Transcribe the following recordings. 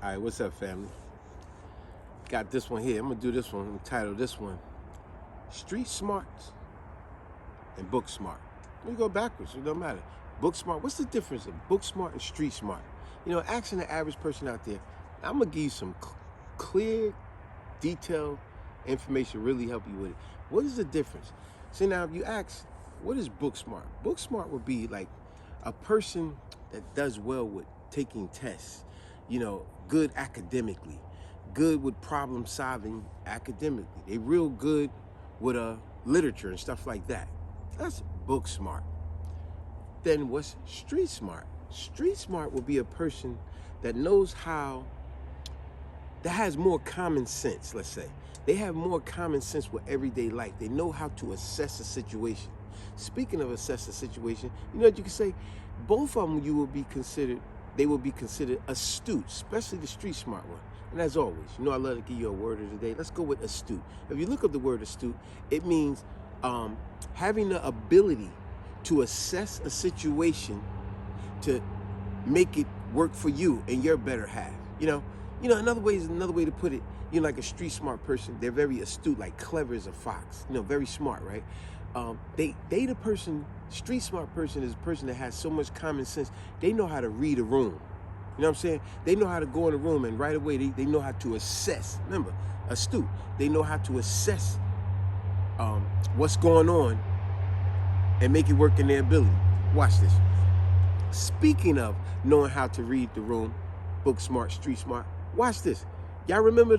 All right, what's up, family? Got this one here. I'm gonna do this one. I'm gonna title this one Street Smarts and Book Smart. We go backwards, it don't matter. Book smart, what's the difference of book smart and street smart? You know, asking the average person out there, I'm gonna give you some clear, detailed information, really help you with it. What is the difference? See, now if you ask, what is book smart? Book smart would be like a person that does well with taking tests, you know, good academically, good with problem solving academically. They real good with literature and stuff like that. That's book smart. Then what's street smart? Street smart will be a person that knows how, that has more common sense, let's say. They have more common sense with everyday life. They know how to assess a situation. Speaking of assess a situation, you know what you can say? Both of them they will be considered astute, especially the street smart one. And as always, you know I love to give you a word of the day. Let's go with astute. If you look up the word astute, it means having the ability to assess a situation to make it work for you and your better half. You know, another way to put it, you know, like a street smart person, they're very astute, like clever as a fox, you know, very smart, right? Street smart person is a person that has so much common sense, they know how to read a room. You know what I'm saying? They know how to go in a room and right away they know how to assess. Remember, astute, they know how to assess what's going on and make it work in their ability. Watch this. Speaking of knowing how to read the room, book smart, street smart, watch this. Y'all remember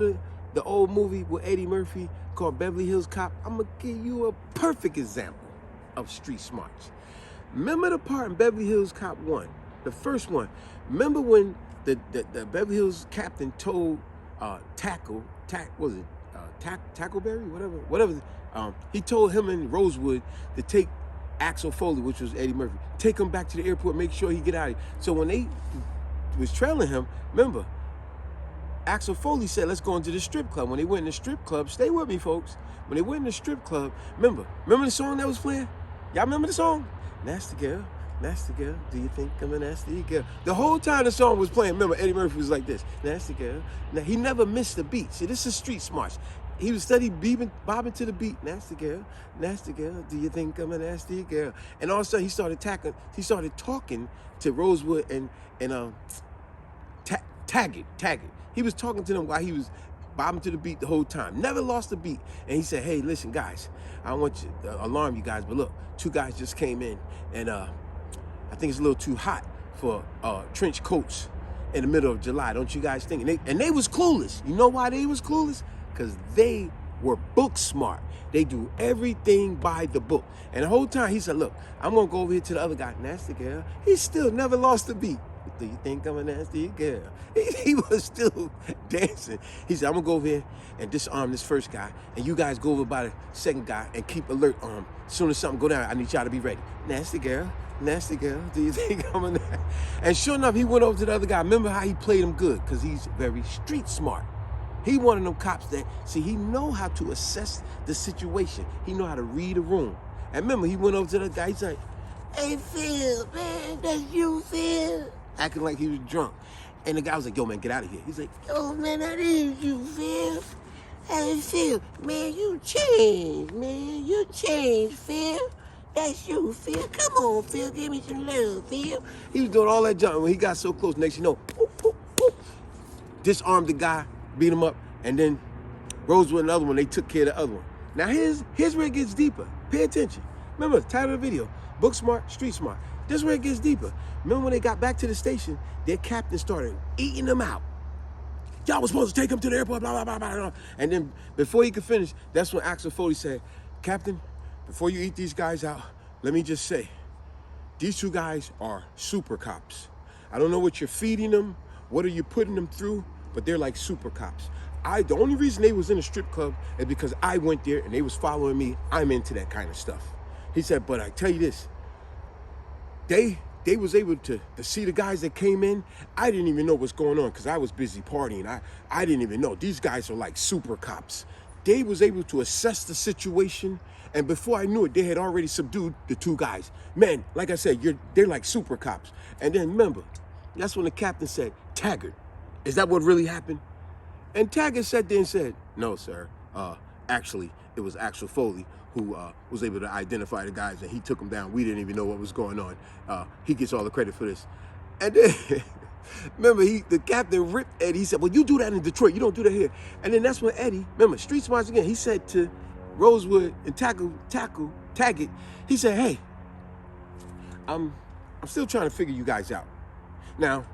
the old movie with Eddie Murphy called Beverly Hills Cop? I'm gonna give you a perfect example of street smarts. Remember the part in Beverly Hills Cop 1, the first one. Remember when the Beverly Hills captain told Tackleberry, whatever. He told him and Rosewood to take Axel Foley, which was Eddie Murphy, take him back to the airport, make sure he get out of here. So when they was trailing him, remember, Axel Foley said, let's go into the strip club. When they went in the strip club, stay with me, folks. When they went in the strip club, remember the song that was playing? Y'all remember the song? Nasty girl, do you think I'm a nasty girl? The whole time the song was playing, remember, Eddie Murphy was like this, nasty girl. Now, he never missed a beat. See, this is street smarts. He was steady bobbing to the beat, nasty girl, do you think I'm a nasty girl? And all of a sudden, he started talking to Rosewood and Taggart. He was talking to them while he was bobbing to the beat the whole time. Never lost a beat. And he said, hey, listen, guys, I don't want to alarm you guys, but look, two guys just came in, and I think it's a little too hot for trench coats in the middle of July. Don't you guys think? And they was clueless. You know why they was clueless? Because they were book smart. They do everything by the book. And the whole time he said, look, I'm going to go over here to the other guy, nasty girl. He still never lost a beat. Do you think I'm a nasty girl? He was still dancing. He said, I'm going to go over here and disarm this first guy, and you guys go over by the second guy and keep alert. As soon as something go down, I need y'all to be ready. Nasty girl, do you think I'm a nasty? And sure enough, he went over to the other guy. Remember how he played him good? Because he's very street smart. He one of them cops that, see, he know how to assess the situation. He know how to read a room. And remember, he went over to the guy, he's like, hey, Phil, man, that's you, Phil. Acting like he was drunk. And the guy was like, yo, man, get out of here. He's like, oh, man, that is you, Phil. Hey, Phil, man, you changed, Phil. That's you, Phil. Come on, Phil, give me some love, Phil. He was doing all that junk. When he got so close, next you know, disarmed the guy, beat him up, and then Rosewood and the other one, they took care of the other one. Now here's where it gets deeper. Pay attention. Remember, the title of the video, book smart, street smart. This is where it gets deeper. Remember when they got back to the station, their captain started eating them out. Y'all was supposed to take him to the airport, blah, blah, blah, blah. And then before he could finish, that's when Axel Foley said, Captain, before you eat these guys out, let me just say, these two guys are super cops. I don't know what you're feeding them, what are you putting them through, but they're like super cops. The only reason they was in a strip club is because I went there and they was following me. I'm into that kind of stuff. He said, but I tell you this, they was able to see the guys that came in. I didn't even know what's going on because I was busy partying. I didn't even know. These guys are like super cops. They was able to assess the situation, and before I knew it, they had already subdued the two guys. Man, like I said, they're like super cops. And then remember, that's when the captain said, Taggart, Is that what really happened? And Taggart sat there and said, no, sir. Actually, it was Axel Foley who was able to identify the guys, and he took them down. We didn't even know what was going on. He gets all the credit for this. And then, remember, the captain ripped Eddie. He said, well, you do that in Detroit. You don't do that here. And then that's when Eddie, remember, Street Smarts again, he said to Rosewood and Taggart, he said, hey, I'm still trying to figure you guys out. Now,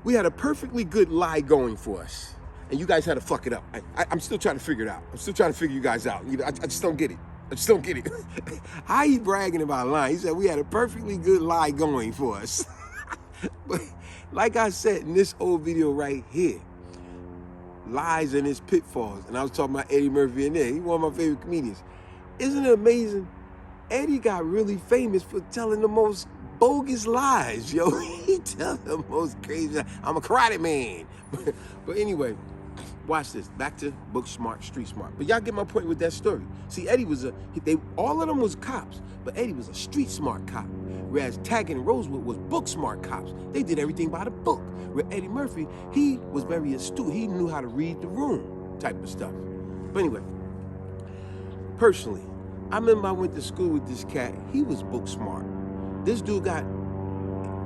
we had a perfectly good lie going for us, and you guys had to fuck it up. I'm still trying to figure it out. I'm still trying to figure you guys out. I just don't get it. I just don't get it. How he bragging about lying? He said we had a perfectly good lie going for us. But like I said in this old video right here, lies and its pitfalls, and I was talking about Eddie Murphy in there. He's one of my favorite comedians. Isn't it amazing? Eddie got really famous for telling the most bogus lies, yo. He tell the most crazy. I'm a karate man. But anyway, watch this. Back to book smart, street smart. But y'all get my point with that story. See, Eddie was all of them was cops, but Eddie was a street smart cop. Whereas Taggart and Rosewood was book smart cops. They did everything by the book. Where Eddie Murphy, he was very astute. He knew how to read the room type of stuff. But anyway, personally, I remember I went to school with this cat. He was book smart. This dude got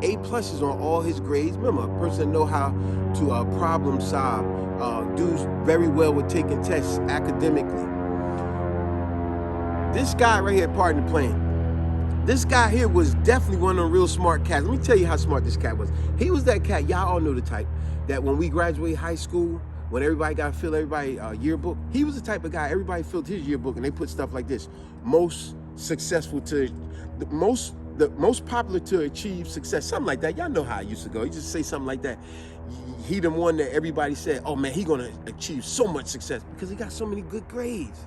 A+ on all his grades. Remember, a person that know how to problem solve, do very well with taking tests academically. This guy right here, pardon the plane, this guy here was definitely one of the real smart cats. Let me tell you how smart this cat was. He was that cat, y'all all know the type, that when we graduated high school, when everybody got to fill everybody's yearbook, he was the type of guy, everybody filled his yearbook and they put stuff like this. Most successful to, the most popular to achieve success, something like that. Y'all know how it used to go. You just say something like that. He the one that everybody said, oh man, he gonna achieve so much success because he got so many good grades.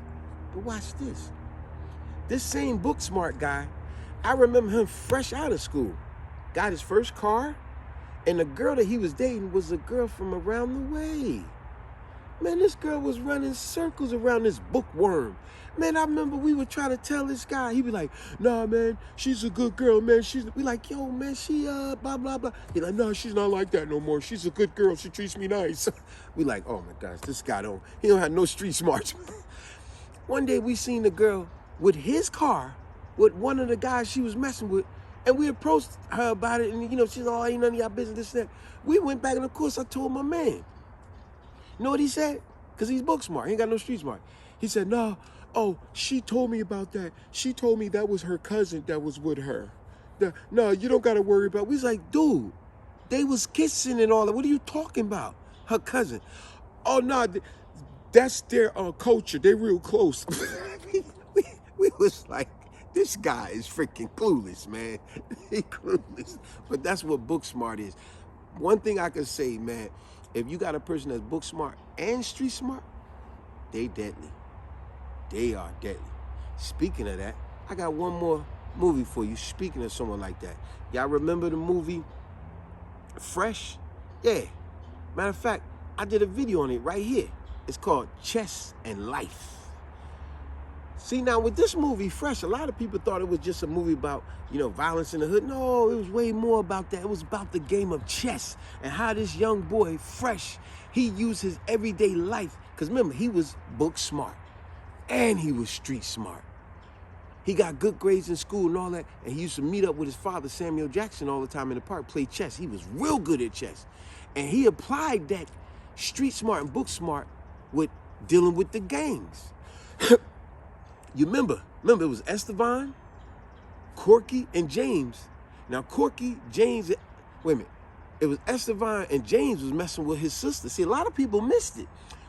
But watch this. This same book smart guy, I remember him fresh out of school, got his first car, and the girl that he was dating was a girl from around the way. Man, this girl was running circles around this bookworm. Man, I remember we were trying to tell this guy. He'd be like, nah, man, she's a good girl, man. We like, yo, man, she, blah, blah, blah. He's like, no, she's not like that no more. She's a good girl. She treats me nice. We like, oh, my gosh, this guy he don't have no street smarts. One day we seen the girl with his car with one of the guys she was messing with, and we approached her about it, and, you know, she's all, ain't none of y'all business, this and that. We went back, and, of course, I told my man. You know what he said? Because he's book smart. He ain't got no street smart. He said, no, oh, she told me about that. She told me that was her cousin that was with her. No, you don't got to worry about it. We was like, dude, they was kissing and all that. What are you talking about? Her cousin. Oh, no, that's their culture. They real close. we was like, this guy is freaking clueless, man. He clueless. But that's what book smart is. One thing I can say, man, if you got a person that's book smart and street smart, they deadly. They are deadly. Speaking of that, I got one more movie for you. Speaking of someone like that. Y'all remember the movie Fresh? Yeah. Matter of fact, I did a video on it right here. It's called Chess and Life. See, now with this movie, Fresh, a lot of people thought it was just a movie about, you know, violence in the hood. No, it was way more about that. It was about the game of chess and how this young boy, Fresh, he used his everyday life. Because remember, he was book smart and he was street smart. He got good grades in school and all that. And he used to meet up with his father, Samuel Jackson, all the time in the park, play chess. He was real good at chess. And he applied that street smart and book smart with dealing with the gangs. You remember it was Esteban, Corky, and James. Now, Corky, James, wait a minute. It was Esteban and James was messing with his sister. See, a lot of people missed it.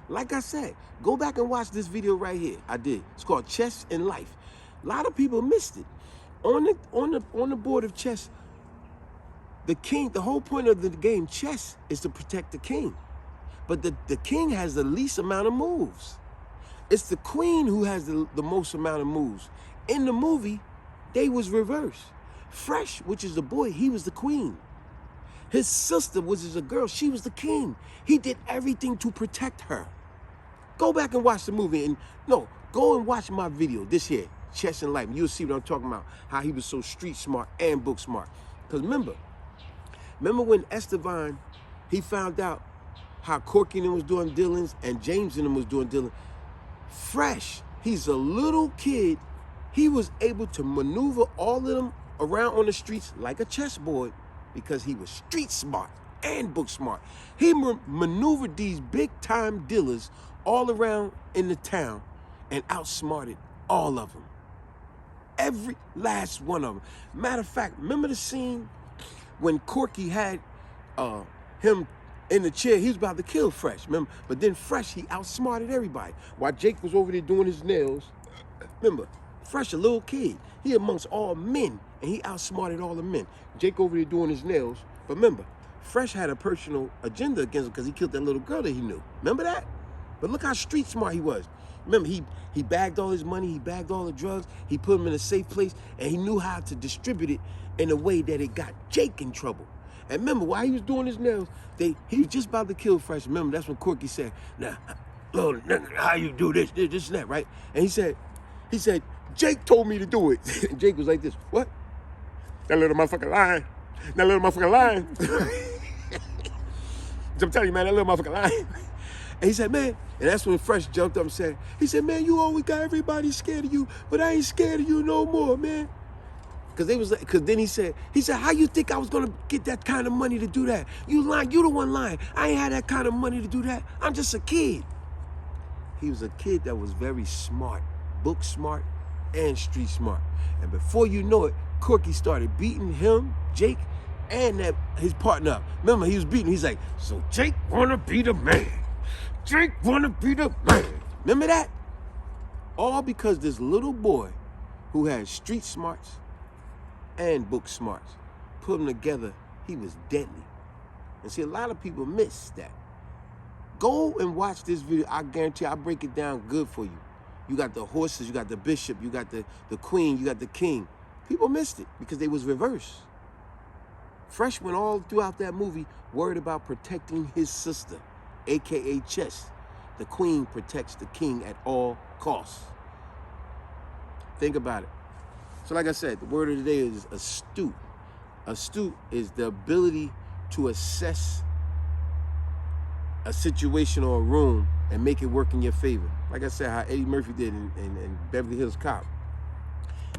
Like I said, go back and watch this video right here. I did. It's called Chess and Life. A lot of people missed it. On the board of chess, the king, the whole point of the game chess is to protect the king. But the king has the least amount of moves. It's the queen who has the most amount of moves. In the movie, they was reversed. Fresh, which is the boy, he was the queen. His sister, which is a girl, she was the king. He did everything to protect her. Go back and watch the movie. And no, go and watch my video, this here, Chess and Life. You'll see what I'm talking about, how he was so street smart and book smart. Because remember when Esteban, he found out how Corky and them was doing dealings and James and them was doing dealings. Fresh, he's a little kid. He was able to maneuver all of them around on the streets like a chessboard because he was street smart and book smart. He maneuvered these big time dealers all around in the town and outsmarted all of them. Every last one of them. Matter of fact, remember the scene when Corky had him in the chair? He was about to kill Fresh, remember? But then Fresh, he outsmarted everybody. While Jake was over there doing his nails, remember, Fresh, a little kid, he amongst all men, and he outsmarted all the men. Jake over there doing his nails, but remember, Fresh had a personal agenda against him because he killed that little girl that he knew. Remember that? But look how street smart he was. Remember, he bagged all his money, he bagged all the drugs, he put them in a safe place, and he knew how to distribute it in a way that it got Jake in trouble. And remember, while he was doing his nails, he was just about to kill Fresh. Remember, that's when Corky said, "Now, Lord, how you do this, and that, right?" And he said, "Jake told me to do it." And Jake was like this, "What? That little motherfucker lying. That little motherfucker lying." I'm telling you, man, that little motherfucker lying. And he said, "Man," and that's when Fresh jumped up and said, "Man, you always got everybody scared of you, but I ain't scared of you no more, man." Because then he said, "How you think I was gonna get that kind of money to do that? You lying, you the one lying. I ain't had that kind of money to do that. I'm just a kid." He was a kid that was very smart, book smart, and street smart. And before you know it, Corky started beating him, Jake, and his partner up. Remember, he was beating, he's like, "So Jake wanna be the man. Jake wanna be the man." Remember that? All because this little boy who had street smarts and book smarts, put them together, he was deadly. And see, a lot of people miss that. Go and watch this video. I guarantee I'll break it down good for you. You got the horses, you got the bishop, you got the queen, you got the king. People missed it because they was reversed. Fresh went all throughout that movie worried about protecting his sister, AKA Chess. The queen protects the king at all costs. Think about it. So like I said, the word of the day is astute. Astute is the ability to assess a situation or a room and make it work in your favor. Like I said, how Eddie Murphy did in Beverly Hills Cop.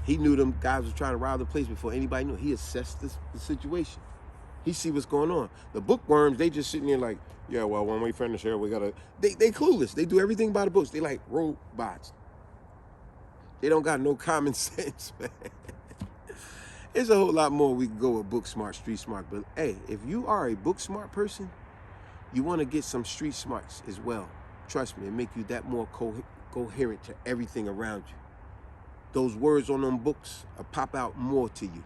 He knew them guys was trying to rob the place before anybody knew. He assessed the situation. He see what's going on. The bookworms, they just sitting there like, "Yeah, well, when we finish here, we gotta..." They clueless. They do everything by the books. They like robots. They don't got no common sense, man. There's a whole lot more we can go with book smart, street smart. But hey, if you are a book smart person, you want to get some street smarts as well. Trust me, it make you that more coherent to everything around you. Those words on them books will pop out more to you.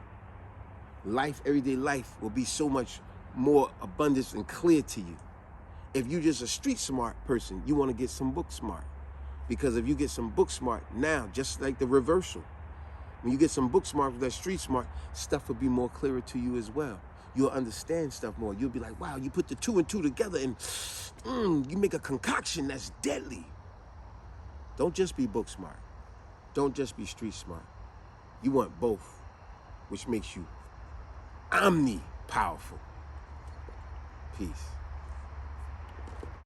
Life, everyday life, will be so much more abundant and clear to you. If you're just a street smart person, you want to get some book smart. Because if you get some book smart now, just like the reversal, when you get some book smart with that street smart, stuff will be more clearer to you as well. You'll understand stuff more. You'll be like, wow, you put the 2 and 2 together and you make a concoction that's deadly. Don't just be book smart. Don't just be street smart. You want both, which makes you omni-powerful. Peace.